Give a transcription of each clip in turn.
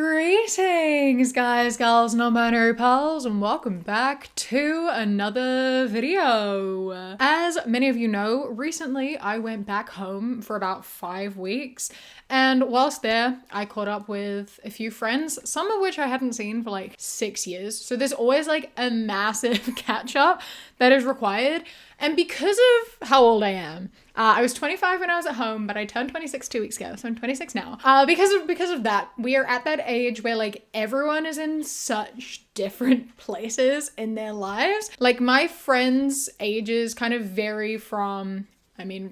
Greetings guys, gals, non-binary pals, and welcome back to another video. As many of you know, recently I went back home for about 5 weeks, and whilst there I caught up with a few friends, some of which I hadn't seen for like 6 years. So there's always like a massive catch up that is required. And because of how old I am, I was 25 when I was at home, but I turned 26 2 weeks ago, so I'm 26 now. Because of that, we are at that age where like everyone is in such different places in their lives. Like my friends' ages kind of vary from,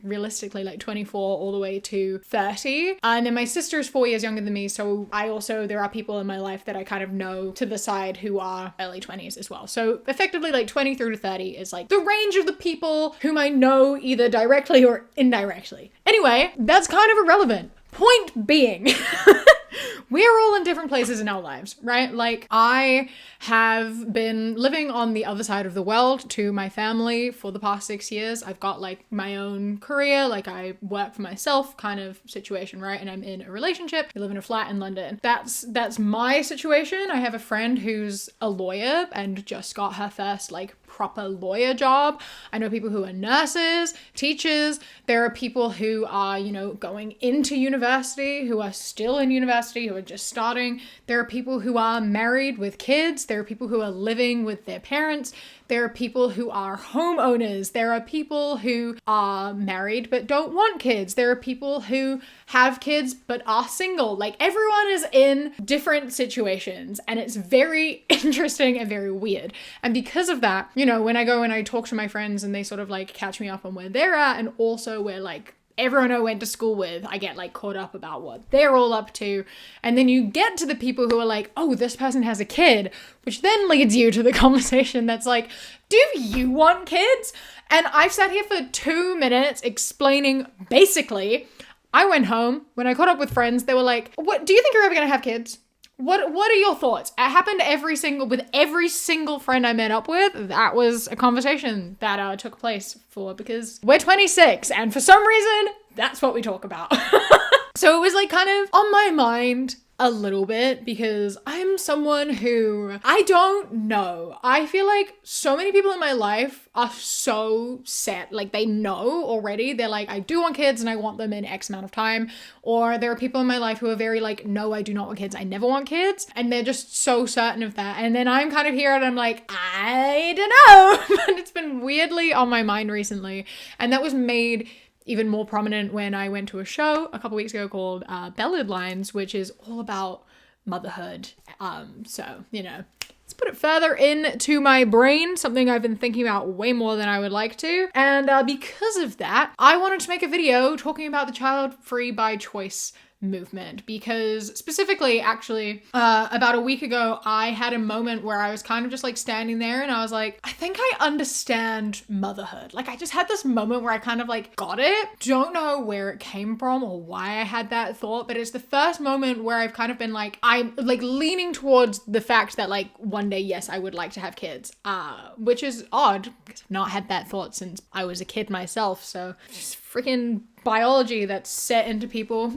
realistically like 24 all the way to 30. And then my sister is 4 years younger than me. So there are people in my life that I kind of know to the side who are early 20s as well. So effectively like 20 through to 30 is like the range of the people whom I know either directly or indirectly. Anyway, that's kind of irrelevant. Point being, we're all in different places in our lives, right? Like I have been living on the other side of the world to my family for the past 6 years. I've got like my own career, like I work for myself kind of situation, right? And I'm in a relationship. I live in a flat in London. That's my situation. I have a friend who's a lawyer and just got her first like proper lawyer job. I know people who are nurses, teachers. There are people who are, going into university, who are still in university, who are just starting. There are people who are married with kids. There are people who are living with their parents. There are people who are homeowners. There are people who are married but don't want kids. There are people who have kids but are single. Like everyone is in different situations and it's very interesting and very weird. And because of that, when I go and I talk to my friends and they sort of like catch me up on where they're at and also where like everyone I went to school with, I get like caught up about what they're all up to. And then you get to the people who are like, oh, this person has a kid, which then leads you to the conversation that's like, do you want kids? And I've sat here for 2 minutes explaining basically, I went home, when I caught up with friends, they were like, what, do you think you're ever gonna have kids? What are your thoughts? It happened with every single friend I met up with. That was a conversation that took place because we're 26 and for some reason, that's what we talk about. So it was like kind of on my mind a little bit because I'm someone who, I don't know. I feel like so many people in my life are so set, like they know already. They're like, I do want kids and I want them in X amount of time. Or there are people in my life who are very like, no, I do not want kids. I never want kids. And they're just so certain of that. And then I'm kind of here and I'm like, I don't know. But it's been weirdly on my mind recently. And that was made even more prominent when I went to a show a couple weeks ago called Bellad Lines, which is all about motherhood. So, let's put it further into my brain, something I've been thinking about way more than I would like to. And because of that, I wanted to make a video talking about the child free by choice movement because specifically actually about a week ago I had a moment where I was kind of just like standing there and I was like, I think I understand motherhood. Like I just had this moment where I kind of like got it. Don't know where it came from or why I had that thought, but it's the first moment where I've kind of been like, I'm like leaning towards the fact that like one day, yes, I would like to have kids, which is odd because I've not had that thought since I was a kid myself. So just freaking biology that's set into people.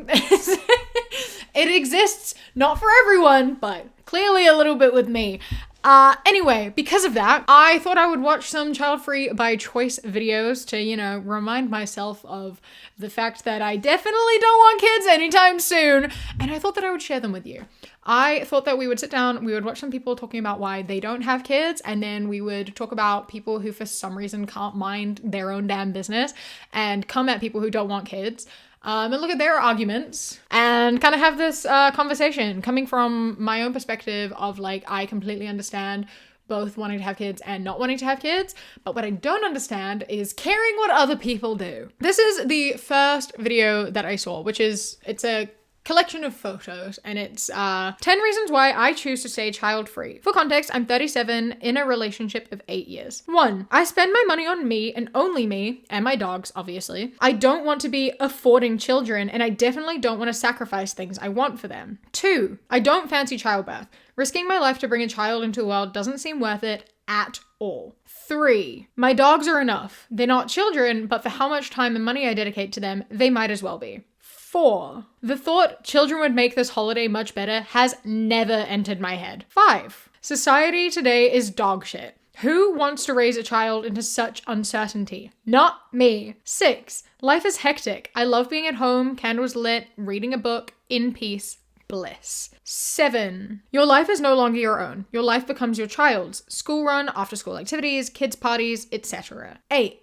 It exists, not for everyone, but clearly a little bit with me. Anyway, because of that, I thought I would watch some child-free by choice videos to, remind myself of the fact that I definitely don't want kids anytime soon, and I thought that I would share them with you. I thought that we would sit down, we would watch some people talking about why they don't have kids, and then we would talk about people who for some reason can't mind their own damn business and come at people who don't want kids. And look at their arguments and kind of have this conversation coming from my own perspective of like, I completely understand both wanting to have kids and not wanting to have kids. But what I don't understand is caring what other people do. This is the first video that I saw, it's a collection of photos and it's 10 reasons why I choose to stay child-free. For context, I'm 37 in a relationship of 8 years. 1, I spend my money on me and only me and my dogs, obviously. I don't want to be affording children and I definitely don't want to sacrifice things I want for them. 2, I don't fancy childbirth. Risking my life to bring a child into the world doesn't seem worth it at all. 3, my dogs are enough. They're not children, but for how much time and money I dedicate to them, they might as well be. 4. The thought children would make this holiday much better has never entered my head. 5. Society today is dog shit. Who wants to raise a child into such uncertainty? Not me. 6. Life is hectic. I love being at home, candles lit, reading a book, in peace, bliss. 7. Your life is no longer your own. Your life becomes your child's. School run, after school activities, kids parties, etc. 8.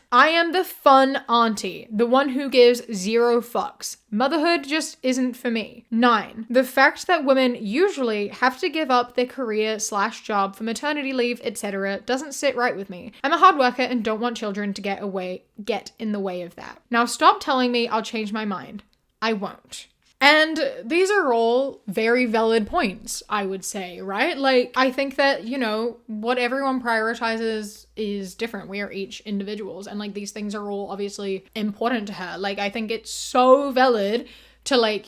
I am the fun auntie, the one who gives 0 fucks. Motherhood just isn't for me. 9. The fact that women usually have to give up their career/job for maternity leave, etc. doesn't sit right with me. I'm a hard worker and don't want children to get in the way of that. Now stop telling me I'll change my mind. I won't. And these are all very valid points, I would say, right? Like, I think that, what everyone prioritizes is different. We are each individuals, and like these things are all obviously important to her. Like, I think it's so valid to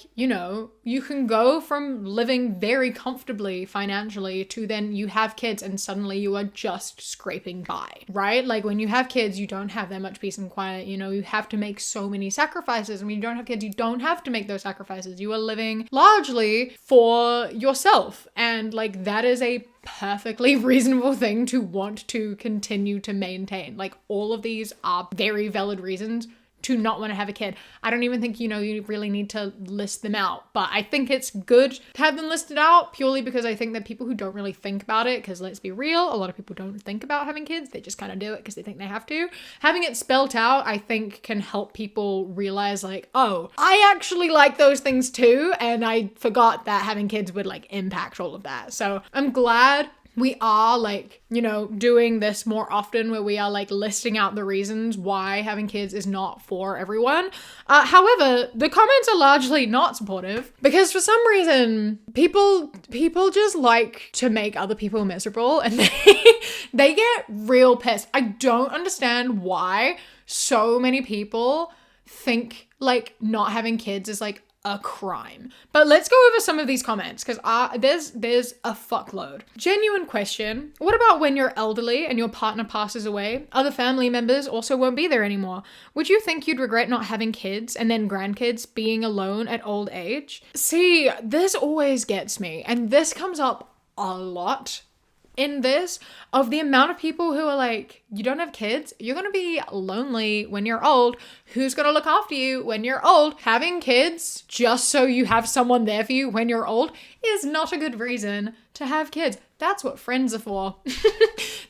you can go from living very comfortably financially to then you have kids and suddenly you are just scraping by, right? Like when you have kids, you don't have that much peace and quiet. You have to make so many sacrifices. And when you don't have kids, you don't have to make those sacrifices. You are living largely for yourself. And like that is a perfectly reasonable thing to want to continue to maintain. Like all of these are very valid reasons to not want to have a kid. I don't even think, you really need to list them out, but I think it's good to have them listed out purely because I think that people who don't really think about it, because let's be real, a lot of people don't think about having kids. They just kind of do it because they think they have to. Having it spelt out, I think can help people realize like, oh, I actually like those things too. And I forgot that having kids would like impact all of that. So I'm glad we are doing this more often where we are like listing out the reasons why having kids is not for everyone. However, the comments are largely not supportive because for some reason people just like to make other people miserable and they get real pissed. I don't understand why so many people think like not having kids is like a crime. But let's go over some of these comments because there's a fuckload. Genuine question. What about when you're elderly and your partner passes away? Other family members also won't be there anymore. Would you think you'd regret not having kids and then grandkids being alone at old age? See, this always gets me, and this comes up a lot in this, of the amount of people who are like, you don't have kids, you're going to be lonely when you're old. Who's going to look after you when you're old? Having kids just so you have someone there for you when you're old is not a good reason to have kids. That's what friends are for.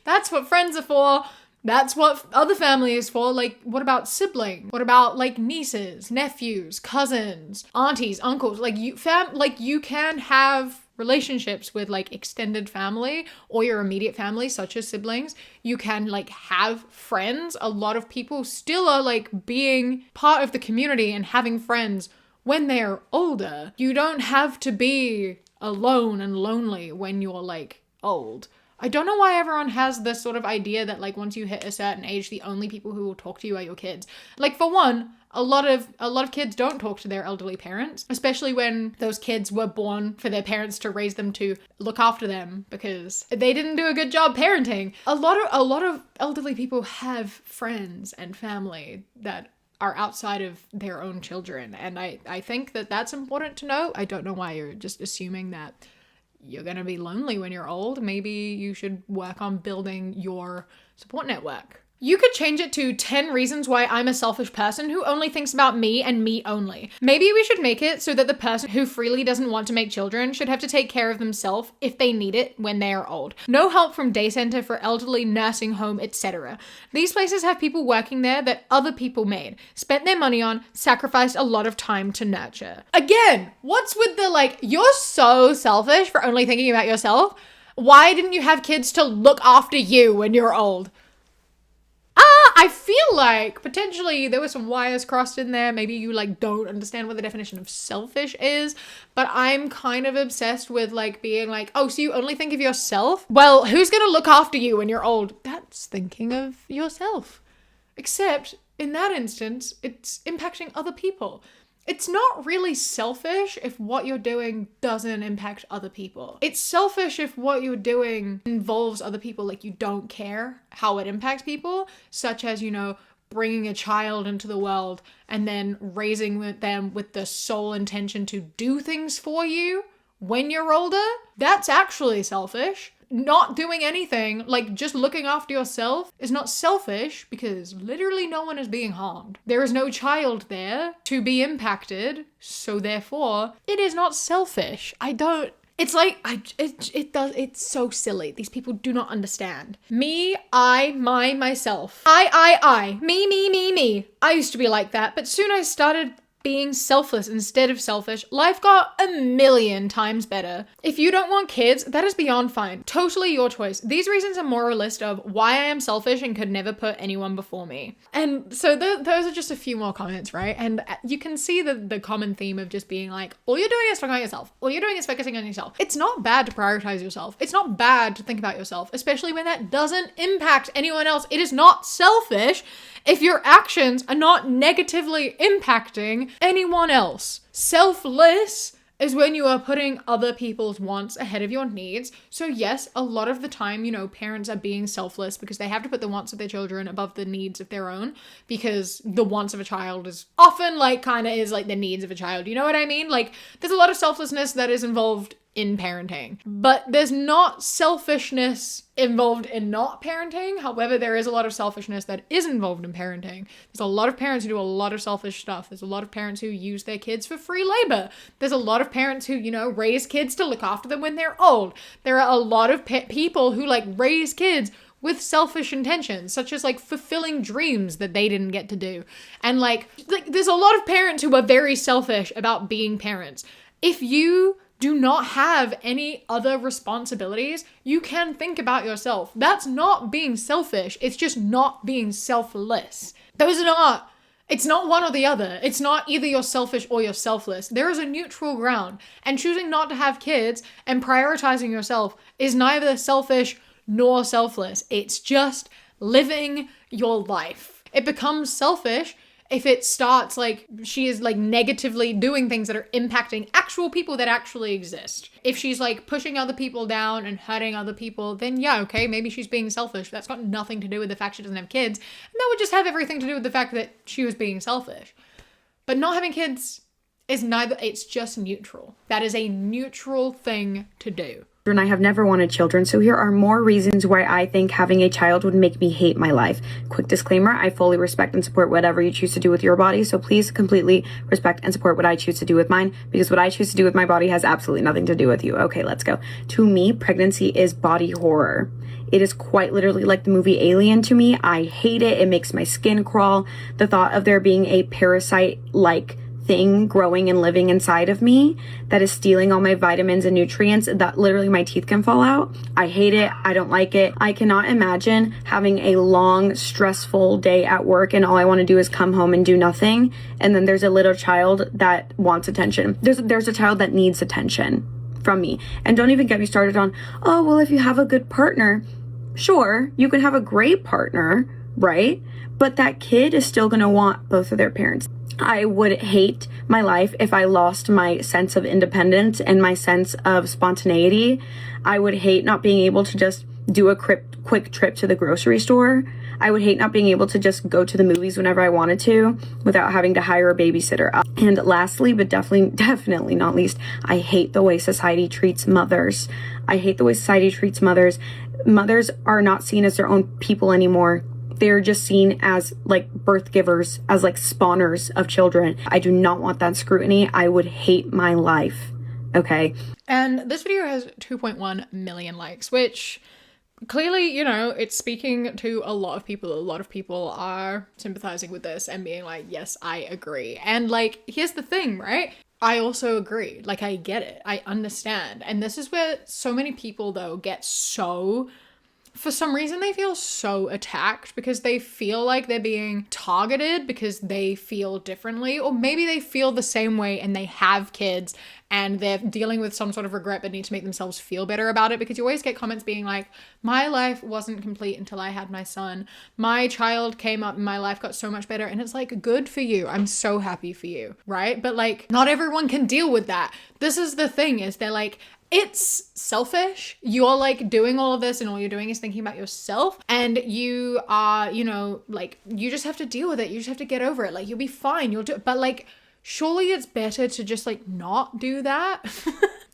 That's what friends are for. That's what other family is for. Like, what about siblings? What about like nieces, nephews, cousins, aunties, uncles? Like you can have relationships with like extended family or your immediate family, such as siblings. You can like have friends. A lot of people still are like being part of the community and having friends when they're older. You don't have to be alone and lonely when you're like old. I don't know why everyone has this sort of idea that like once you hit a certain age, the only people who will talk to you are your kids. Like for one, a lot of kids don't talk to their elderly parents, especially when those kids were born for their parents to raise them to look after them because they didn't do a good job parenting. A lot of elderly people have friends and family that are outside of their own children. And I think that that's important to know. I don't know why you're just assuming that you're going to be lonely when you're old. Maybe you should work on building your support network. You could change it to 10 reasons why I'm a selfish person who only thinks about me and me only. Maybe we should make it so that the person who freely doesn't want to make children should have to take care of themselves if they need it when they are old. No help from day center for elderly, nursing home, etc. These places have people working there that other people made, spent their money on, sacrificed a lot of time to nurture. Again, what's with the like, you're so selfish for only thinking about yourself? Why didn't you have kids to look after you when you're old? I feel like potentially there were some wires crossed in there. Maybe you like don't understand what the definition of selfish is, but I'm kind of obsessed with like being like, oh, so you only think of yourself? Well, who's going to look after you when you're old? That's thinking of yourself. Except in that instance, it's impacting other people. It's not really selfish if what you're doing doesn't impact other people. It's selfish if what you're doing involves other people, like you don't care how it impacts people, such as, bringing a child into the world and then raising them with the sole intention to do things for you when you're older, that's actually selfish. Not doing anything, like just looking after yourself, is not selfish because literally no one is being harmed. There is no child there to be impacted, so therefore it is not selfish. It's so silly. These people do not understand. Me, I, myself. I. Me. I used to be like that, but soon I started being selfless instead of selfish. Life got a million times better. If you don't want kids, that is beyond fine. Totally your choice. These reasons are more a list of why I am selfish and could never put anyone before me. And so those are just a few more comments, right? And you can see the common theme of just being like, all you're doing is talking about yourself. All you're doing is focusing on yourself. It's not bad to prioritize yourself. It's not bad to think about yourself, especially when that doesn't impact anyone else. It is not selfish if your actions are not negatively impacting anyone else. Selfless is when you are putting other people's wants ahead of your needs. So yes, a lot of the time, parents are being selfless because they have to put the wants of their children above the needs of their own, because the wants of a child is often is like the needs of a child. You know what I mean? Like, there's a lot of selflessness that is involved in parenting, but there's not selfishness involved in not parenting. However, there is a lot of selfishness that is involved in parenting. There's a lot of parents who do a lot of selfish stuff. There's a lot of parents who use their kids for free labor. There's a lot of parents who, raise kids to look after them when they're old. There are a lot of people who raise kids with selfish intentions, such as fulfilling dreams that they didn't get to do. And there's a lot of parents who are very selfish about being parents. If you do not have any other responsibilities, you can think about yourself. That's not being selfish. It's just not being selfless. It's not one or the other. It's not either you're selfish or you're selfless. There is a neutral ground. And choosing not to have kids and prioritizing yourself is neither selfish nor selfless. It's just living your life. It becomes selfish if it starts she is negatively doing things that are impacting actual people that actually exist. If she's pushing other people down and hurting other people, then yeah, okay, maybe she's being selfish. That's got nothing to do with the fact she doesn't have kids. And that would just have everything to do with the fact that she was being selfish. But not having kids is neither, it's just neutral. That is a neutral thing to do. And I have never wanted children, so here are more reasons why I think having a child would make me hate my life. Quick disclaimer, I fully respect and support whatever you choose to do with your body, so please completely respect and support what I choose to do with mine, because what I choose to do with my body has absolutely nothing to do with you. Okay, let's go. To me, pregnancy is body horror. It is quite literally like the movie Alien to me. I hate it. It makes my skin crawl. The thought of there being a parasite-like thing growing and living inside of me that is stealing all my vitamins and nutrients that literally my teeth can fall out. I hate it. I don't like it. I cannot imagine having a long, stressful day at work and all I want to do is come home and do nothing. And then there's a little child that wants attention. There's a child that needs attention from me. And don't even get me started on, oh, well, if you have a good partner, sure, you can have a great partner, right? But that kid is still going to want both of their parents. I would hate my life if I lost my sense of independence and my sense of spontaneity. I would hate not being able to just do a quick trip to the grocery store. I would hate not being able to just go to the movies whenever I wanted to without having to hire a babysitter. And lastly, but definitely not least, I hate the way society treats mothers. I hate the way society treats mothers. Mothers are not seen as their own people anymore. They're just seen as birth givers, as spawners of children. I do not want that scrutiny. I would hate my life. Okay. And this video has 2.1 million likes, which clearly, it's speaking to a lot of people. A lot of people are sympathizing with this and being like, yes, I agree. And here's the thing, right? I also agree. I get it. I understand. And this is where so many people though get for some reason, they feel so attacked because they feel like they're being targeted because they feel differently, or maybe they feel the same way and they have kids and they're dealing with some sort of regret but need to make themselves feel better about it, because you always get comments being like, my life wasn't complete until I had my son. My child came up and my life got so much better. And it's like, good for you. I'm so happy for you, right? But like, not everyone can deal with that. This is the thing, is they're like, it's selfish. You're like doing all of this and all you're doing is thinking about yourself, and you are, you know, like, you just have to deal with it. You just have to get over it. Like, you'll be fine. You'll do it. But like, surely it's better to just like not do that.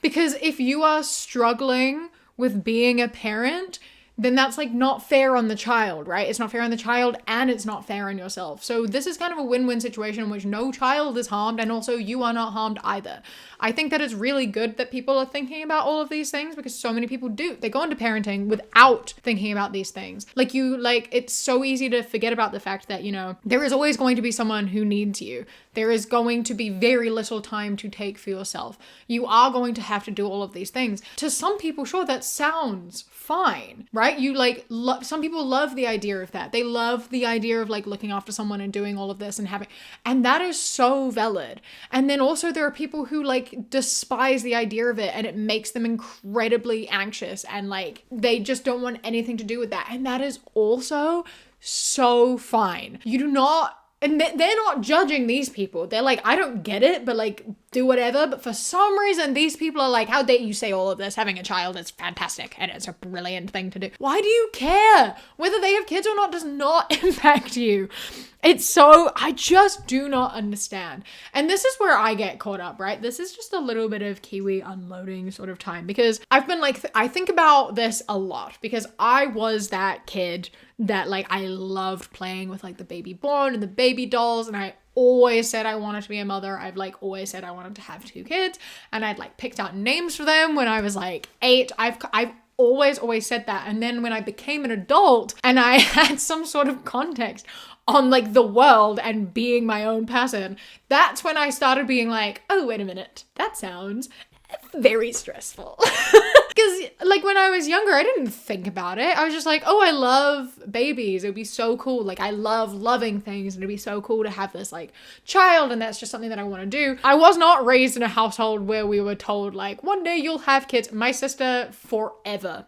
Because if you are struggling with being a parent, then that's like not fair on the child, right? It's not fair on the child and it's not fair on yourself. So this is kind of a win-win situation in which no child is harmed and also you are not harmed either. I think that it's really good that people are thinking about all of these things, because so many people do. They go into parenting without thinking about these things. Like, it's so easy to forget about the fact that, you know, there is always going to be someone who needs you. There is going to be very little time to take for yourself. You are going to have to do all of these things. To some people, sure, that sounds fine, right? You like, some people love the idea of that. They love the idea of like looking after someone and doing all of this and that is so valid. And then also there are people who like despise the idea of it, and it makes them incredibly anxious, and like, they just don't want anything to do with that. And that is also so fine. You do not, and they're not judging these people. They're like, I don't get it, but like, do whatever. But for some reason, these people are like, how dare you say all of this? Having a child is fantastic and it's a brilliant thing to do. Why do you care? Whether they have kids or not does not impact you. I just do not understand. And this is where I get caught up, right? This is just a little bit of Kiwi unloading sort of time, because I've been like, I think about this a lot, because I was that kid that like, I loved playing with like the baby born and the baby dolls, and I always said I wanted to be a mother. I've like always said I wanted to have 2 kids, and I'd like picked out names for them when I was like 8. I've always said that. And then when I became an adult and I had some sort of context on like the world and being my own person, that's when I started being like, oh, wait a minute, that sounds very stressful. Because like, when I was younger, I didn't think about it. I was just like, oh, I love babies. It would be so cool. Like, I love loving things, and it'd be so cool to have this like child, and that's just something that I want to do. I was not raised in a household where we were told like, one day you'll have kids. My sister forever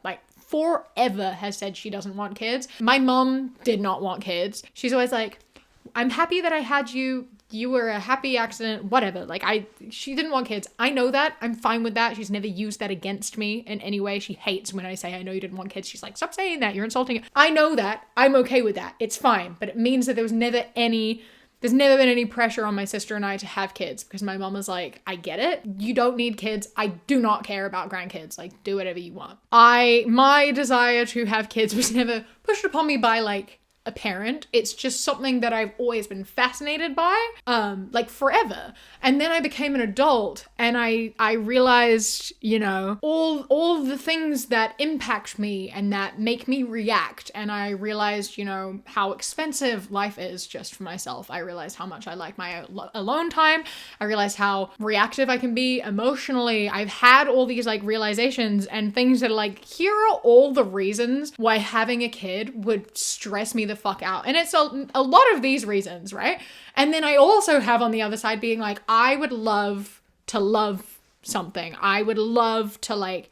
has said she doesn't want kids. My mom did not want kids. She's always like, I'm happy that I had you. You were a happy accident, whatever. Like, she didn't want kids. I know that. I'm fine with that. She's never used that against me in any way. She hates when I say, I know you didn't want kids. She's like, stop saying that. You're insulting it. I know that. I'm okay with that. It's fine. But it means that there's never been any pressure on my sister and I to have kids, because my mom was like, I get it. You don't need kids. I do not care about grandkids. Like, do whatever you want. My desire to have kids was never pushed upon me by like a parent. It's just something that I've always been fascinated by, like forever. And then I became an adult, and I realized, you know, all the things that impact me and that make me react. And I realized, you know, how expensive life is just for myself. I realized how much I like my alone time. I realized how reactive I can be emotionally. I've had all these like realizations and things that are like, here are all the reasons why having a kid would stress me the fuck out. And it's a lot of these reasons, right? And then I also have on the other side being like, I would love to love something. I would love to like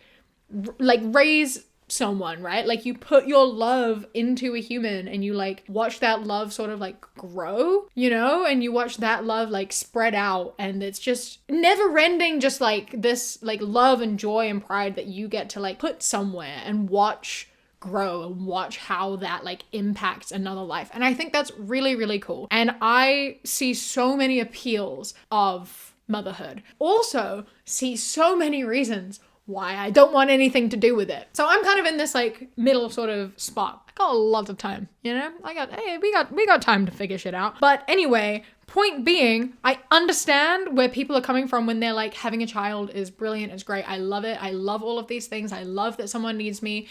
raise someone, right? Like, you put your love into a human and you like watch that love sort of like grow, you know, and you watch that love like spread out, and it's just never ending, just like this like love and joy and pride that you get to like put somewhere and watch grow and watch how that like impacts another life. And I think that's really, really cool. And I see so many appeals of motherhood. Also see so many reasons why I don't want anything to do with it. So I'm kind of in this like middle sort of spot. I got a lot of time, you know? We got time to figure shit out. But anyway, point being, I understand where people are coming from when they're like, having a child is brilliant, it's great, I love it, I love all of these things, I love that someone needs me,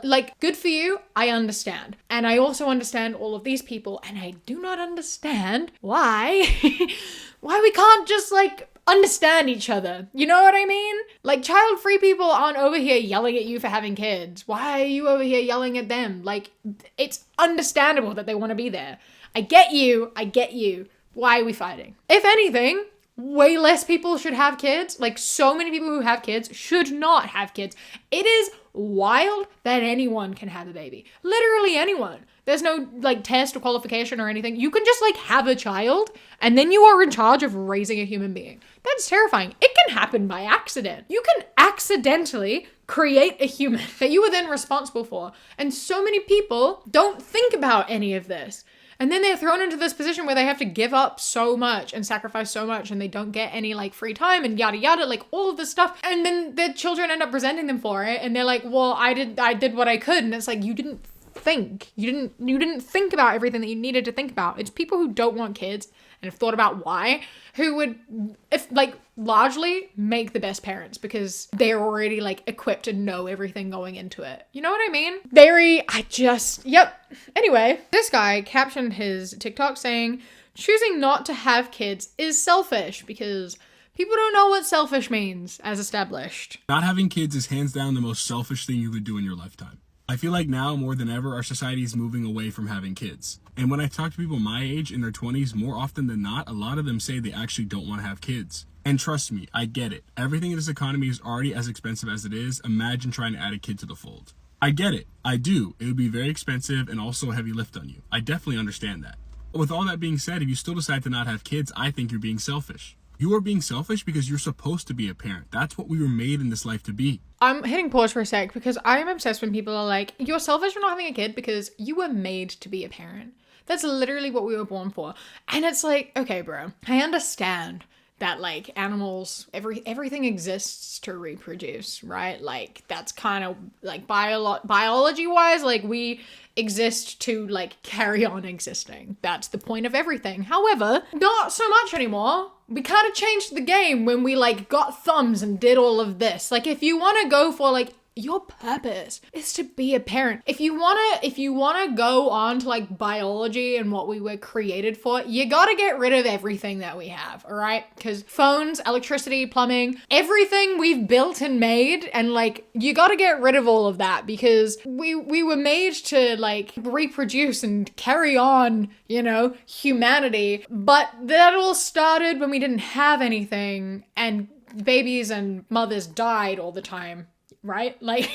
like, good for you, I understand. And I also understand all of these people, and I do not understand why we can't just like understand each other. You know what I mean? Like, child-free people aren't over here yelling at you for having kids. Why are you over here yelling at them? Like, it's understandable that they want to be there. I get you. Why are we fighting? If anything, way less people should have kids. Like, so many people who have kids should not have kids. It is wild that anyone can have a baby. Literally anyone. There's no like test or qualification or anything. You can just like have a child and then you are in charge of raising a human being. That's terrifying. It can happen by accident. You can accidentally create a human that you are then responsible for. And so many people don't think about any of this. And then they're thrown into this position where they have to give up so much and sacrifice so much and they don't get any like free time and yada yada, like all of this stuff. And then their children end up resenting them for it. And they're like, well, I did what I could. And it's like, you didn't think. You didn't think about everything that you needed to think about. It's people who don't want kids and have thought about why, who would, if like, largely make the best parents because they're already like equipped to know everything going into it. You know what I mean? Yep. Anyway, this guy captioned his TikTok saying, choosing not to have kids is selfish because people don't know what selfish means, as established. Not having kids is hands down the most selfish thing you could do in your lifetime. I feel like now more than ever, our society is moving away from having kids. And when I talk to people my age in their 20s, more often than not, a lot of them say they actually don't want to have kids. And trust me, I get it. Everything in this economy is already as expensive as it is. Imagine trying to add a kid to the fold. I get it. I do. It would be very expensive and also a heavy lift on you. I definitely understand that. But with all that being said, if you still decide to not have kids, I think you're being selfish. You are being selfish because you're supposed to be a parent. That's what we were made in this life to be. I'm hitting pause for a sec because I am obsessed when people are like, you're selfish for not having a kid because you were made to be a parent. That's literally what we were born for. And it's like, okay, bro, I understand that like animals, everything exists to reproduce, right? Like that's kind of like biology wise, like we exist to like carry on existing. That's the point of everything. However, not so much anymore. We kind of changed the game when we like got thumbs and did all of this. Like if you want to go for like your purpose is to be a parent. If you want to go on to like biology and what we were created for, you got to get rid of everything that we have, all right? Cuz phones, electricity, plumbing, everything we've built and made, and like you got to get rid of all of that because we were made to like reproduce and carry on, you know, humanity. But that all started when we didn't have anything and babies and mothers died all the time. Right? Like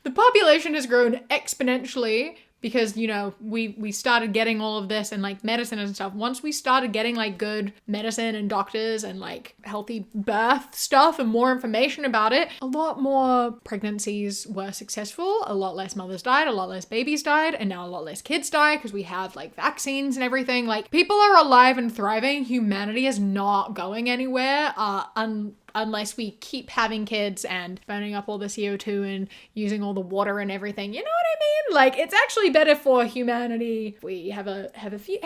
the population has grown exponentially because, you know, we started getting all of this and like medicine and stuff. Once we started getting like good medicine and doctors and like healthy birth stuff and more information about it, a lot more pregnancies were successful, a lot less mothers died, a lot less babies died, and now a lot less kids die because we have like vaccines and everything. Like people are alive and thriving. Humanity is not going anywhere unless we keep having kids and burning up all the CO2 and using all the water and everything. You know what I mean? Like it's actually better for humanity if we have a few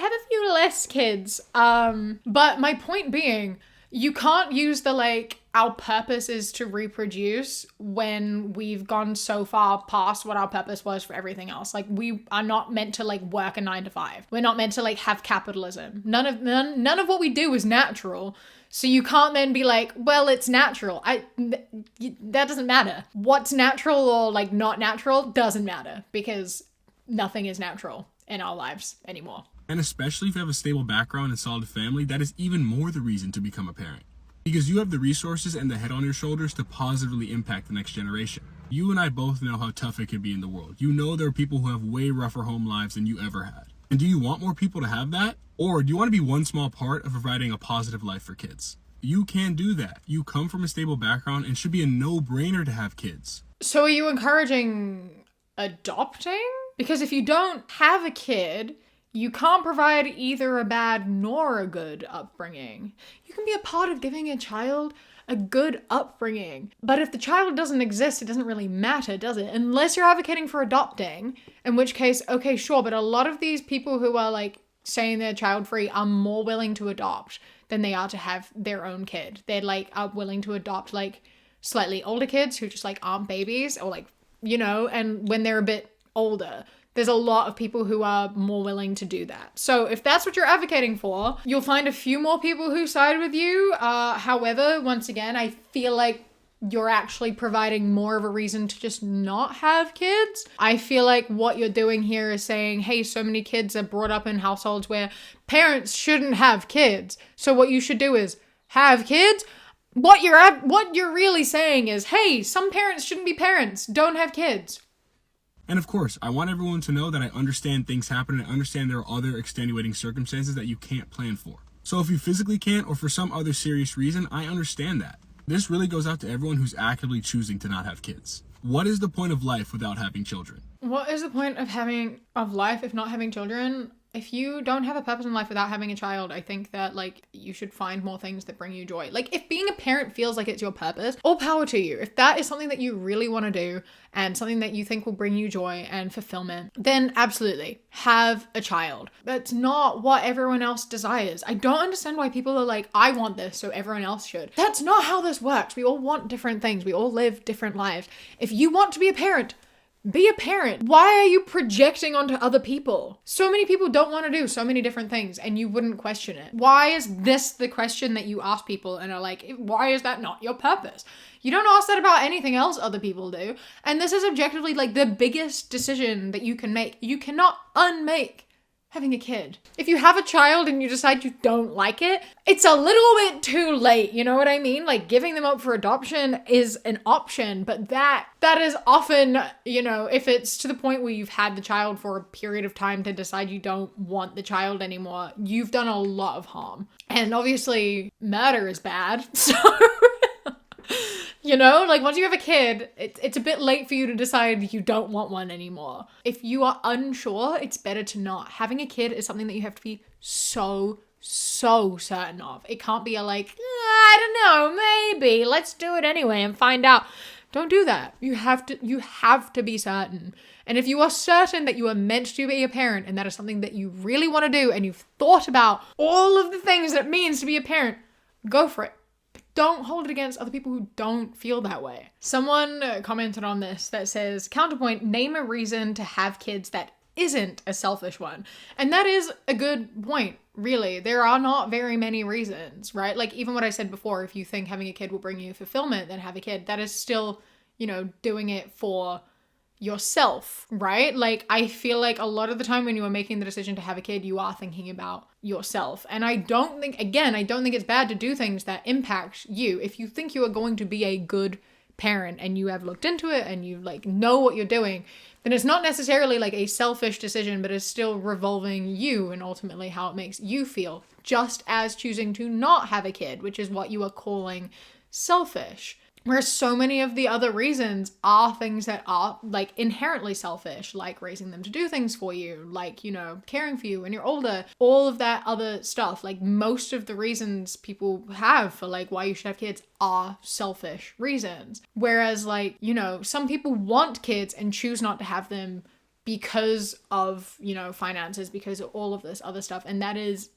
less kids. But my point being, you can't use the like our purpose is to reproduce when we've gone so far past what our purpose was for everything else. Like we are not meant to like work a 9 to 5. We're not meant to like have capitalism. None of what we do is natural. So you can't then be like, well, it's natural. That doesn't matter. What's natural or like not natural doesn't matter because nothing is natural in our lives anymore. And especially if you have a stable background and solid family, that is even more the reason to become a parent. Because you have the resources and the head on your shoulders to positively impact the next generation. You and I both know how tough it can be in the world. You know there are people who have way rougher home lives than you ever had. And do you want more people to have that? Or do you want to be one small part of providing a positive life for kids? You can do that. You come from a stable background and should be a no-brainer to have kids. So are you encouraging adopting? Because if you don't have a kid, you can't provide either a bad nor a good upbringing. You can be a part of giving a child a good upbringing. But if the child doesn't exist, it doesn't really matter, does it? Unless you're advocating for adopting, in which case, okay, sure. But a lot of these people who are like saying they're child free are more willing to adopt than they are to have their own kid. They're like are willing to adopt like slightly older kids who just like aren't babies or like, you know, and when they're a bit older. There's a lot of people who are more willing to do that. So if that's what you're advocating for, you'll find a few more people who side with you. However, once again, I feel like you're actually providing more of a reason to just not have kids. I feel like what you're doing here is saying, hey, so many kids are brought up in households where parents shouldn't have kids. So what you should do is have kids, what you're really saying is, hey, some parents shouldn't be parents. Don't have kids. And of course, I want everyone to know that I understand things happen and I understand there are other extenuating circumstances that you can't plan for. So if you physically can't or for some other serious reason, I understand that. This really goes out to everyone who's actively choosing to not have kids. What is the point of life without having children? What is the point of life if not having children? If you don't have a purpose in life without having a child, I think that, like, you should find more things that bring you joy. Like, if being a parent feels like it's your purpose, all power to you. If that is something that you really want to do and something that you think will bring you joy and fulfillment, then absolutely have a child. That's not what everyone else desires. I don't understand why people are like, I want this, so everyone else should. That's not how this works. We all want different things. We all live different lives. If you want to be a parent, be a parent. Why are you projecting onto other people? So many people don't want to do so many different things and you wouldn't question it. Why is this the question that you ask people and are like, why is that not your purpose? You don't ask that about anything else other people do. And this is objectively like the biggest decision that you can make. You cannot unmake having a kid. If you have a child and you decide you don't like it, it's a little bit too late. You know what I mean? Like, giving them up for adoption is an option, but that is often, you know, if it's to the point where you've had the child for a period of time to decide you don't want the child anymore, you've done a lot of harm. And obviously murder is bad. So you know, like, once you have a kid, it's a bit late for you to decide you don't want one anymore. If you are unsure, it's better to not. Having a kid is something that you have to be so certain of. It can't be a like, I don't know, maybe, let's do it anyway and find out. Don't do that. You have to be certain. And if you are certain that you are meant to be a parent and that is something that you really want to do and you've thought about all of the things that it means to be a parent, go for it. Don't hold it against other people who don't feel that way. Someone commented on this that says, counterpoint, name a reason to have kids that isn't a selfish one. And that is a good point, really. There are not very many reasons, right? Like, even what I said before, if you think having a kid will bring you fulfillment, then have a kid. That is still, you know, doing it for yourself, right? Like, I feel like a lot of the time when you are making the decision to have a kid, you are thinking about yourself. And I don't think it's bad to do things that impact you. If you think you are going to be a good parent and you have looked into it and you like know what you're doing, then it's not necessarily like a selfish decision, but it's still revolving you and ultimately how it makes you feel, just as choosing to not have a kid, which is what you are calling selfish. Whereas so many of the other reasons are things that are like inherently selfish, like raising them to do things for you, like, you know, caring for you when you're older, all of that other stuff. Like, most of the reasons people have for like why you should have kids are selfish reasons. Whereas, like, you know, some people want kids and choose not to have them because of, you know, finances, because of all of this other stuff. And that is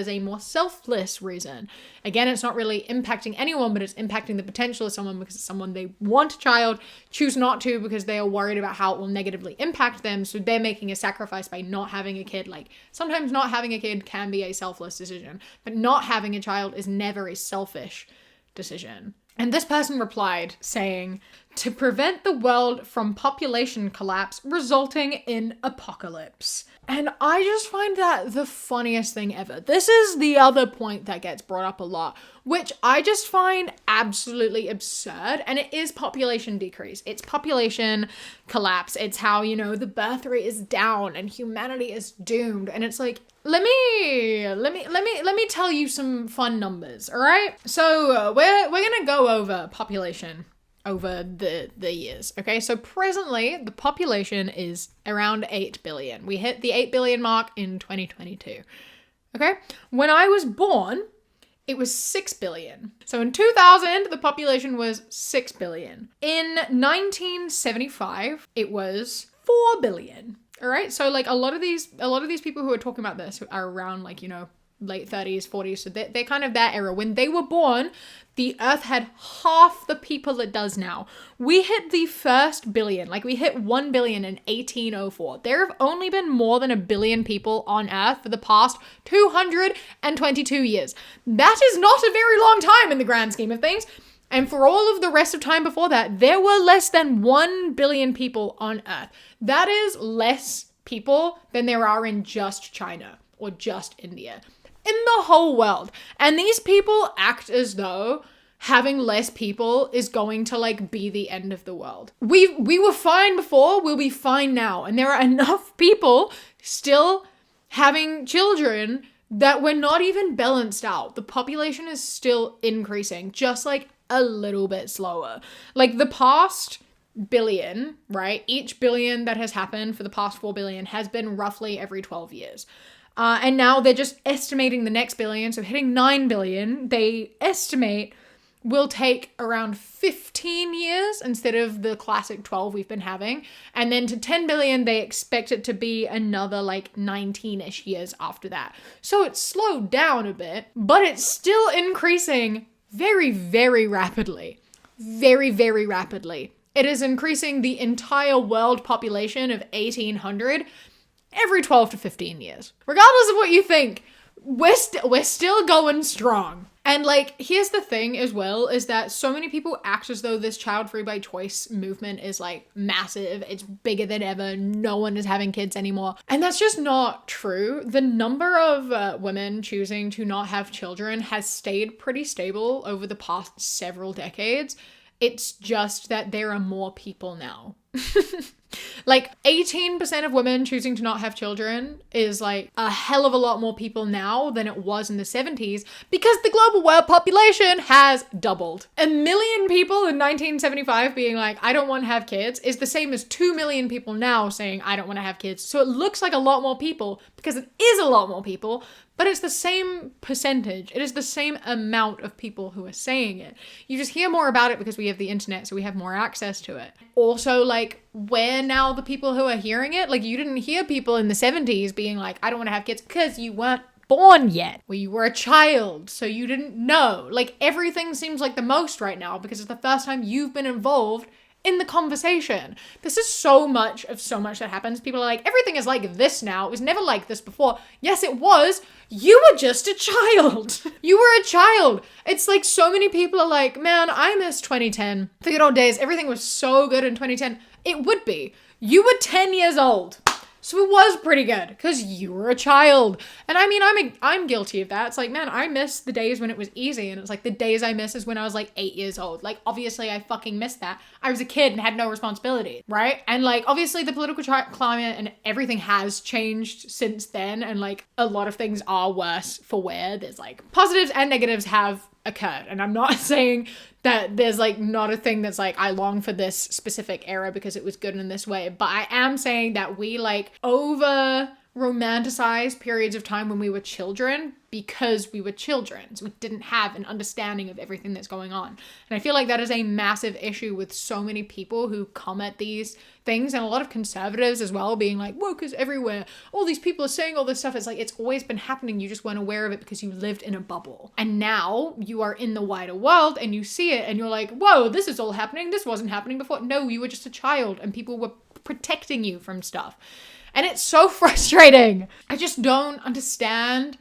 a more selfless reason. Again, it's not really impacting anyone, but it's impacting the potential of someone because it's someone they want a child, choose not to because they are worried about how it will negatively impact them. So they're making a sacrifice by not having a kid. Like, sometimes not having a kid can be a selfless decision, but not having a child is never a selfish decision. And this person replied saying, to prevent the world from population collapse resulting in apocalypse. And I just find that the funniest thing ever. This is the other point that gets brought up a lot, which I just find absolutely absurd. And it is population decrease. It's population collapse. It's how, you know, the birth rate is down and humanity is doomed. And it's like, let me tell you some fun numbers, all right? So we're gonna go over population over the years, okay? So presently, the population is around 8 billion. We hit the 8 billion mark in 2022, okay? When I was born, it was 6 billion. So in 2000, the population was 6 billion. In 1975, it was 4 billion. All right. So like a lot of these people who are talking about this are around like, you know, late 30s, 40s. So they're kind of that era. When they were born, the earth had half the people it does now. We hit the first billion, like we hit 1 billion in 1804. There have only been more than 1 billion people on earth for the past 222 years. That is not a very long time in the grand scheme of things. And for all of the rest of time before that, there were less than 1 billion people on Earth. That is less people than there are in just China or just India. in the whole world. And these people act as though having less people is going to like be the end of the world. We were fine before, we'll be fine now. And there are enough people still having children that we're not even balanced out. The population is still increasing, just like a little bit slower. Like the past billion, right? Each billion that has happened for the past 4 billion has been roughly every 12 years. And now they're just estimating the next billion. So hitting 9 billion, they estimate will take around 15 years instead of the classic 12 we've been having. And then to 10 billion, they expect it to be another like 19-ish years after that. So it's slowed down a bit, but it's still increasing very, very rapidly. Very, very rapidly. It is increasing the entire world population of 1800 every 12 to 15 years. Regardless of what you think, we're still going strong. And like, here's the thing as well, is that so many people act as though this child free by choice movement is like massive. It's bigger than ever. No one is having kids anymore. And that's just not true. The number of women choosing to not have children has stayed pretty stable over the past several decades. It's just that there are more people now. Like 18% of women choosing to not have children is like a hell of a lot more people now than it was in the 70s because the global world population has doubled. 1 million people in 1975 being like, I don't want to have kids is the same as 2 million people now saying, I don't want to have kids. So it looks like a lot more people because it is a lot more people, but it's the same percentage. It is the same amount of people who are saying it. You just hear more about it because we have the internet, so we have more access to it. Also, like, we're now the people who are hearing it. Like, you didn't hear people in the 70s being like, I don't want to have kids because you weren't born yet. Well, you were a child, so you didn't know. Like, everything seems like the most right now because it's the first time you've been involved in the conversation. This is so much that happens. People are like, everything is like this now. It was never like this before. Yes, it was. You were just a child. You were a child. It's like so many people are like, man, I miss 2010. The good old days. Everything was so good in 2010. It would be. You were 10 years old. So it was pretty good because you were a child. And I mean, I'm guilty of that. It's like, man, I miss the days when it was easy. And it's like the days I miss is when I was like 8 years old. Like, obviously I fucking missed that. I was a kid and had no responsibility, right? And like, obviously the political climate and everything has changed since then. And like, a lot of things are worse for wear. There's like positives and negatives have occurred. And I'm not saying that there's like not a thing that's like, I long for this specific era because it was good in this way. But I am saying that we like over romanticize periods of time when we were children because we were children. So we didn't have an understanding of everything that's going on. And I feel like that is a massive issue with so many people who come at these things, and a lot of conservatives as well being like, woke is everywhere. All these people are saying all this stuff. It's like, it's always been happening. You just weren't aware of it because you lived in a bubble. And now you are in the wider world and you see it and you're like, whoa, this is all happening. This wasn't happening before. No, you were just a child and people were protecting you from stuff. And it's so frustrating. I just don't understand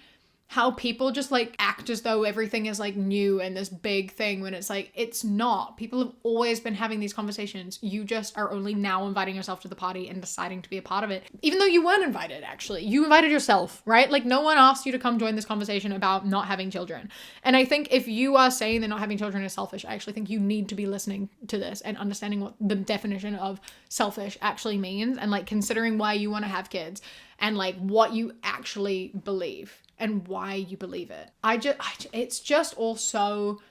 how people just like act as though everything is like new and this big thing when it's like, it's not. People have always been having these conversations. You just are only now inviting yourself to the party and deciding to be a part of it. Even though you weren't invited, actually. You invited yourself, right? Like, no one asked you to come join this conversation about not having children. And I think if you are saying that not having children is selfish, I actually think you need to be listening to this and understanding what the definition of selfish actually means and like considering why you want to have kids and like what you actually believe and why you believe it. It's just all so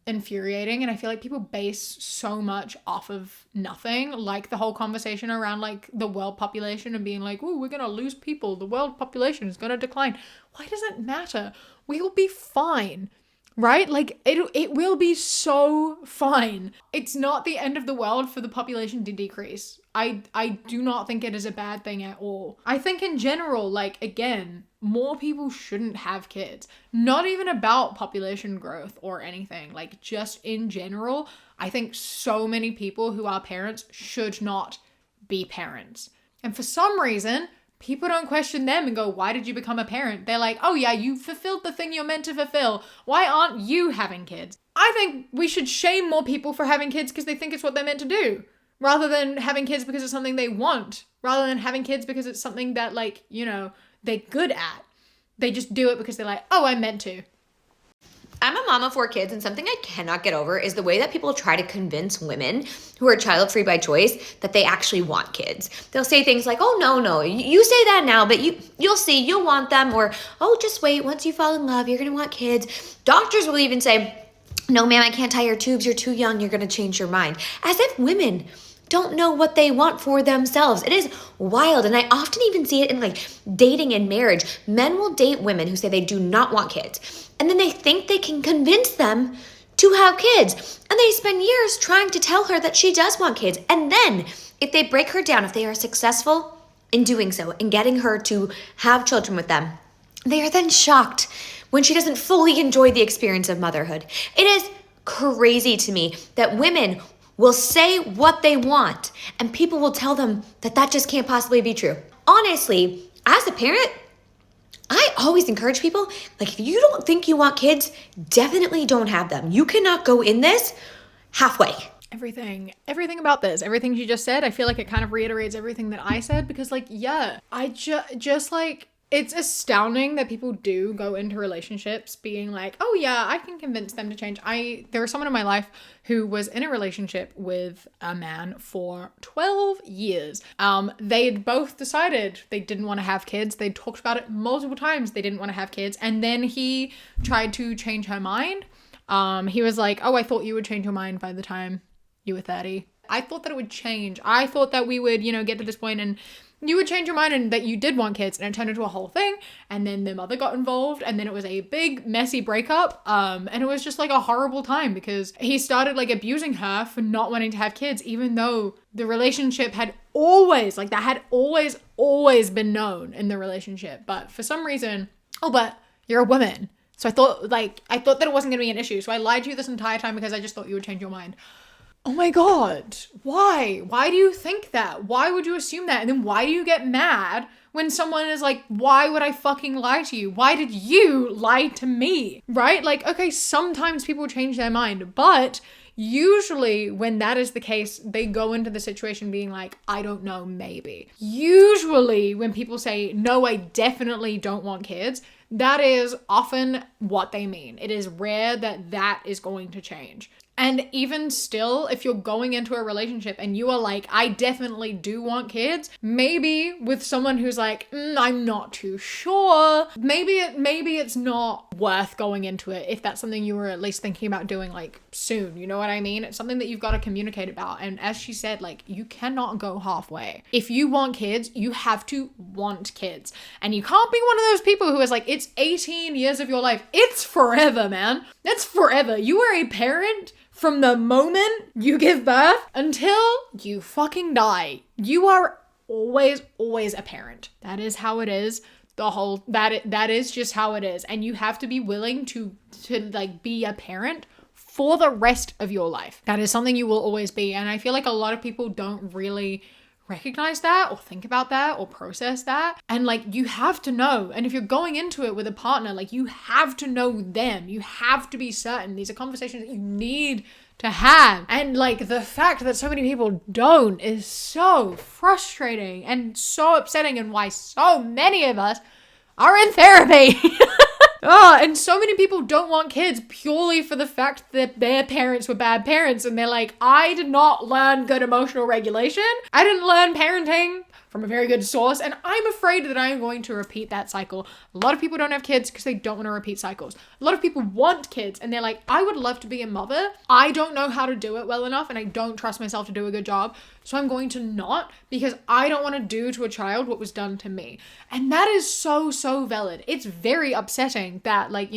infuriating. And I feel like people base so much off of nothing, like the whole conversation around like the world population and being like, oh, we're going to lose people. The world population is going to decline. Why does it matter? We will be fine. Right? Like, it will be so fine. It's not the end of the world for the population to decrease. I do not think it is a bad thing at all. I think in general, like, again, more people shouldn't have kids. Not even about population growth or anything. Like, just in general, I think so many people who are parents should not be parents. And for some reason, people don't question them and go, why did you become a parent? They're like, oh yeah, you fulfilled the thing you're meant to fulfill. Why aren't you having kids? I think we should shame more people for having kids because they think it's what they're meant to do, rather than having kids because it's something they want, rather than having kids because it's something that, like, you know, they're good at. They just do it because they're like, oh, I'm meant to. I'm a mom of 4 kids, and something I cannot get over is the way that people try to convince women who are child-free by choice that they actually want kids. They'll say things like, oh, no, you say that now, but you'll see, you'll want them, or, oh, just wait, once you fall in love, you're gonna want kids. Doctors will even say, no, ma'am, I can't tie your tubes, you're too young, you're gonna change your mind. As if women don't know what they want for themselves. It is wild, and I often even see it in like dating and marriage. Men will date women who say they do not want kids, and then they think they can convince them to have kids, and they spend years trying to tell her that she does want kids. And then if they break her down, if they are successful in doing so and getting her to have children with them, they are then shocked when she doesn't fully enjoy the experience of motherhood. It is crazy to me that women will say what they want, and people will tell them that that just can't possibly be true. Honestly, as a parent, I always encourage people, like, if you don't think you want kids, definitely don't have them. You cannot go in this halfway. Everything about this, everything you just said, I feel like it kind of reiterates everything that I said, because like, yeah, I just like, it's astounding that people do go into relationships being like, oh yeah, I can convince them to change. There was someone in my life who was in a relationship with a man for 12 years. They'd both decided they didn't want to have kids. They talked about it multiple times. They didn't want to have kids. And then he tried to change her mind. He was like, oh, I thought you would change your mind by the time you were 30. I thought that it would change. I thought that we would, get to this point and you would change your mind and that you did want kids, and it turned into a whole thing. And then the mother got involved, and then it was a big messy breakup. And it was just like a horrible time because he started like abusing her for not wanting to have kids, even though the relationship had always, like, that had always been known in the relationship. But for some reason, oh, but you're a woman. So I thought that it wasn't gonna be an issue. So I lied to you this entire time because I just thought you would change your mind. Oh my God, why? Why do you think that? Why would you assume that? And then why do you get mad when someone is like, why would I fucking lie to you? Why did you lie to me? Right? Like, okay, sometimes people change their mind, but usually when that is the case, they go into the situation being like, I don't know, maybe. Usually when people say, no, I definitely don't want kids, that is often what they mean. It is rare that is going to change. And even still, if you're going into a relationship and you are like, I definitely do want kids, maybe with someone who's like, I'm not too sure, maybe it's not worth going into it if that's something you were at least thinking about doing like soon, you know what I mean? It's something that you've got to communicate about. And as she said, like, you cannot go halfway. If you want kids, you have to want kids. And you can't be one of those people who is like, it's 18 years of your life. It's forever, man. That's forever. You are a parent from the moment you give birth until you fucking die. You are always a parent. That is how it is. That is just how it is. And you have to be willing to like be a parent for the rest of your life. That is something you will always be. And I feel like a lot of people don't really recognize that or think about that or process that. And like, you have to know. And if you're going into it with a partner, like, you have to know them. You have to be certain. These are conversations that you need to have. And like, the fact that so many people don't is so frustrating and so upsetting, and why so many of us are in therapy. And so many people don't want kids purely for the fact that their parents were bad parents, and they're like, I did not learn good emotional regulation. I didn't learn parenting from a very good source, and I'm afraid that I am going to repeat that cycle. A lot of people don't have kids because they don't want to repeat cycles. A lot of people want kids and they're like, I would love to be a mother. I don't know how to do it well enough, and I don't trust myself to do a good job. So I'm going to not, because I don't want to do to a child what was done to me. And that is so valid. It's very upsetting that, like,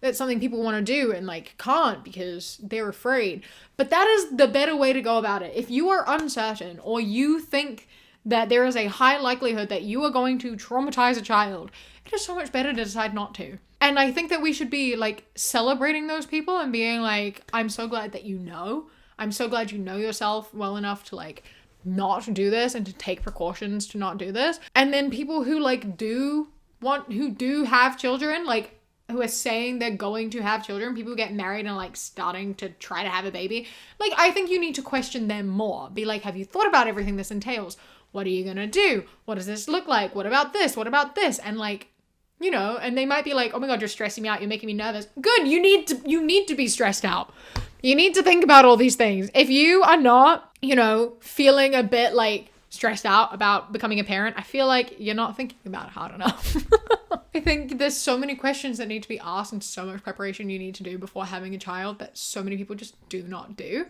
that's something people want to do and like can't because they're afraid. But that is the better way to go about it. If you are uncertain, or you think that there is a high likelihood that you are going to traumatize a child, it is so much better to decide not to. And I think that we should be like celebrating those people and being like, I'm so glad that you know. I'm so glad you know yourself well enough to like not do this and to take precautions to not do this. And then people who like who do have children, like, who are saying they're going to have children, people who get married and like starting to try to have a baby, like, I think you need to question them more. Be like, have you thought about everything this entails? What are you gonna do? What does this look like? What about this? What about this? And like, you know, and they might be like, oh my God, you're stressing me out. You're making me nervous. Good. You need to be stressed out. You need to think about all these things. If you are not, you know, feeling a bit like stressed out about becoming a parent, I feel like you're not thinking about it hard enough. I think there's so many questions that need to be asked and so much preparation you need to do before having a child that so many people just do not do.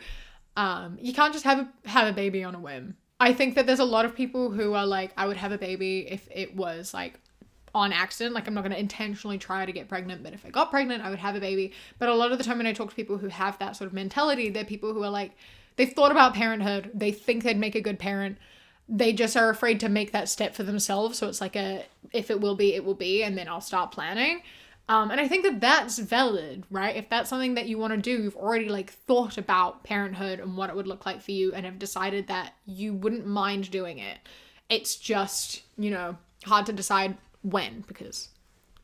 You can't just have a baby on a whim. I think that there's a lot of people who are like, I would have a baby if it was like on accident. Like, I'm not going to intentionally try to get pregnant, but if I got pregnant, I would have a baby. But a lot of the time when I talk to people who have that sort of mentality, they're people who are like, they've thought about parenthood. They think they'd make a good parent. They just are afraid to make that step for themselves. So it's like if it will be, it will be, and then I'll start planning. And I think that that's valid, right? If that's something that you want to do, you've already like thought about parenthood and what it would look like for you and have decided that you wouldn't mind doing it. It's just, you know, hard to decide when, because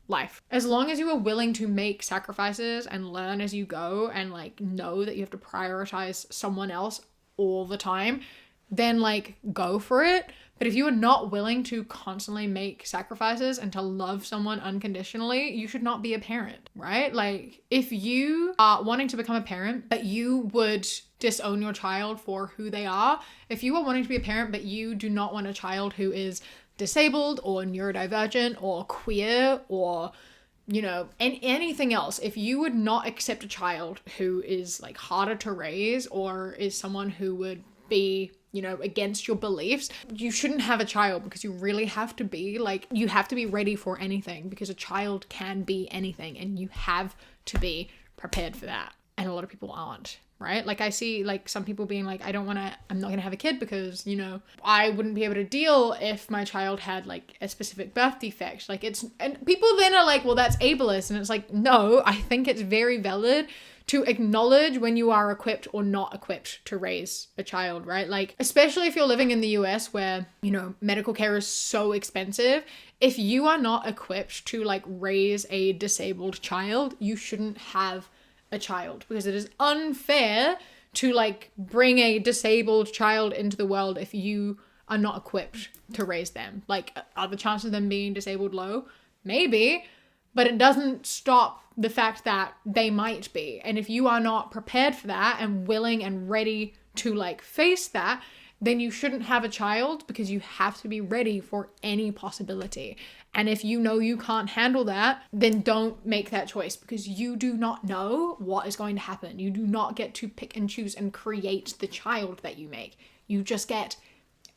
life. As long as you are willing to make sacrifices and learn as you go and like know that you have to prioritize someone else all the time, then like go for it. But if you are not willing to constantly make sacrifices and to love someone unconditionally, you should not be a parent, right? Like, if you are wanting to become a parent, but you would disown your child for who they are, if you are wanting to be a parent, but you do not want a child who is disabled or neurodivergent or queer or, you know, anything else, if you would not accept a child who is like harder to raise or is someone who would be, you know, against your beliefs, you shouldn't have a child, because you really have to be like, you have to be ready for anything, because a child can be anything and you have to be prepared for that. And a lot of people aren't, right? Like, I see like some people being like, I'm not going to have a kid because, you know, I wouldn't be able to deal if my child had like a specific birth defect. Like, and people then are like, well, that's ableist. And it's like, no, I think it's very valid to acknowledge when you are equipped or not equipped to raise a child, right? Like, especially if you're living in the US where, you know, medical care is so expensive. If you are not equipped to like raise a disabled child, you shouldn't have a child, because it is unfair to like bring a disabled child into the world if you are not equipped to raise them. Like, are the chances of them being disabled low? Maybe, but it doesn't stop the fact that they might be. And if you are not prepared for that and willing and ready to like face that, then you shouldn't have a child, because you have to be ready for any possibility. And if you know you can't handle that, then don't make that choice, because you do not know what is going to happen. You do not get to pick and choose and create the child that you make. You just get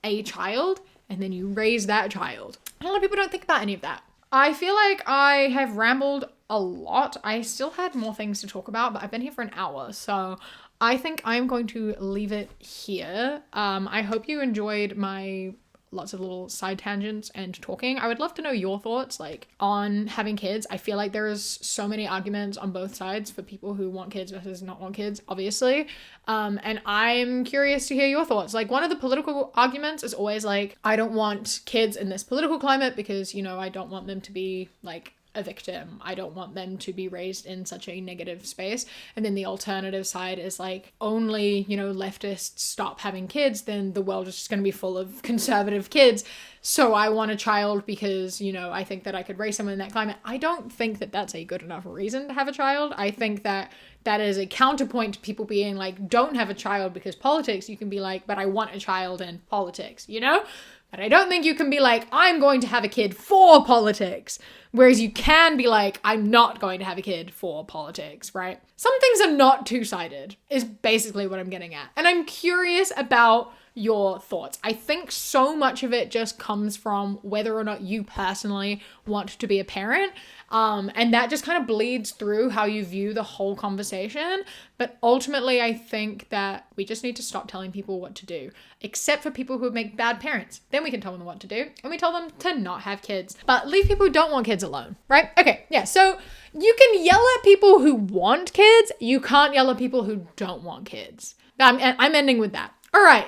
a child and then you raise that child. And a lot of people don't think about any of that. I feel like I have rambled a lot. I still had more things to talk about, but I've been here for an hour, so I think I'm going to leave it here. I hope you enjoyed my lots of little side tangents and talking. I would love to know your thoughts, like, on having kids. I feel like there is so many arguments on both sides for people who want kids versus not want kids, obviously. And I'm curious to hear your thoughts. Like, one of the political arguments is always like, I don't want kids in this political climate because, you know, I don't want them to be like a victim. I don't want them to be raised in such a negative space. And then the alternative side is like, only, you know, leftists stop having kids, then the world is just going to be full of conservative kids. So I want a child because, you know, I think that I could raise someone in that climate. I don't think that that's a good enough reason to have a child. I think that that is a counterpoint to people being like, don't have a child because politics. You can be like, but I want a child in politics, you know? But I don't think you can be like, I'm going to have a kid for politics. Whereas you can be like, I'm not going to have a kid for politics, right? Some things are not two-sided, is basically what I'm getting at. And I'm curious about your thoughts. I think so much of it just comes from whether or not you personally want to be a parent. And that just kind of bleeds through how you view the whole conversation. But ultimately, I think that we just need to stop telling people what to do, except for people who make bad parents. Then we can tell them what to do, and we tell them to not have kids. But leave people who don't want kids alone, right? Okay, yeah, so you can yell at people who want kids. You can't yell at people who don't want kids. I'm ending with that. All right.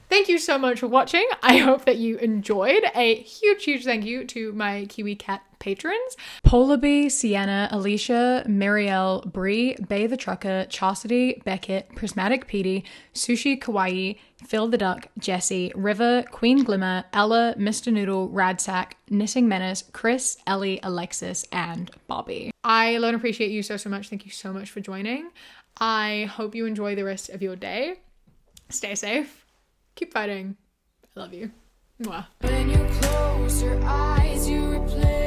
Thank you so much for watching. I hope that you enjoyed. A huge, huge thank you to my Kiwi cat patrons. Polar Bee, Sienna, Alicia, Marielle, Bree, Bay the Trucker, Chastity, Beckett, Prismatic Petey, Sushi Kawaii, Phil the Duck, Jesse, River, Queen Glimmer, Ella, Mr. Noodle, Radsack, Knitting Menace, Chris, Ellie, Alexis, and Bobby. I love and appreciate you so much. Thank you so much for joining. I hope you enjoy the rest of your day. Stay safe. Keep fighting. I love you. Mwah. When you close your eyes, you replay